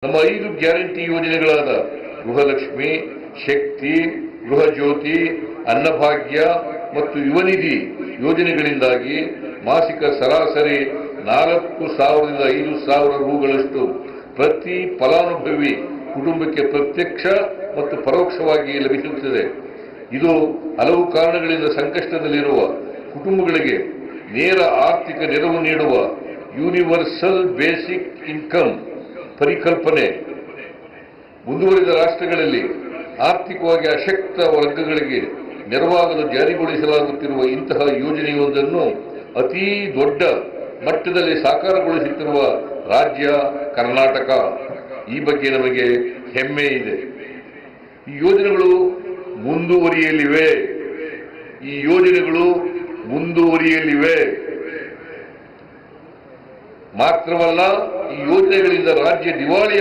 ನಮ್ಮ 5 ಗ್ಯಾರಂಟಿ ಯೋಜನೆಗಳಾದ ಗೃಹಲಕ್ಷ್ಮಿ, ಶಕ್ತಿ, ಗೃಹ ಜ್ಯೋತಿ, ಅನ್ನಭಾಗ್ಯ ಮತ್ತು ಯುವನಿಧಿ ಯೋಜನೆಗಳಿಂದಾಗಿ ಮಾಸಿಕ ಸರಾಸರಿ 4,000ರಿಂದ 5,000 ರೂಗಳಷ್ಟು ಪ್ರತಿ ಫಲಾನುಭವಿ ಕುಟುಂಬಕ್ಕೆ ಪ್ರತ್ಯಕ್ಷ ಮತ್ತು ಪರೋಕ್ಷವಾಗಿ ಲಭಿಸುತ್ತದೆ. ಇದು ಹಲವು ಕಾರಣಗಳಿಂದ ಸಂಕಷ್ಟದಲ್ಲಿರುವ ಕುಟುಂಬಗಳಿಗೆ ನೇರ ಆರ್ಥಿಕ ನೆರವು ನೀಡುವ ಯೂನಿವರ್ಸಲ್ ಬೇಸಿಕ್ ಇನ್ಕಮ್ ಪರಿಕಲ್ಪನೆ. ಮುಂದುವರಿದ ರಾಷ್ಟ್ರಗಳಲ್ಲಿ ಆರ್ಥಿಕವಾಗಿ ಅಶಕ್ತ ವರ್ಗಗಳಿಗೆ ನೆರವಾಗಲು ಜಾರಿಗೊಳಿಸಲಾಗುತ್ತಿರುವ ಇಂತಹ ಯೋಜನೆಯೊಂದನ್ನು ಅತೀ ದೊಡ್ಡ ಮಟ್ಟದಲ್ಲಿ ಸಾಕಾರಗೊಳಿಸುತ್ತಿರುವ ರಾಜ್ಯ ಕರ್ನಾಟಕ. ಈ ಬಗ್ಗೆ ನಮಗೆ ಹೆಮ್ಮೆ ಇದೆ. ಈ ಯೋಜನೆಗಳು ಮುಂದುವರಿಯಲಿವೆ. ಮಾತ್ರವಲ್ಲ, ಈ ಯೋಜನೆಗಳಿಂದ ರಾಜ್ಯ ದಿವಾಳಿ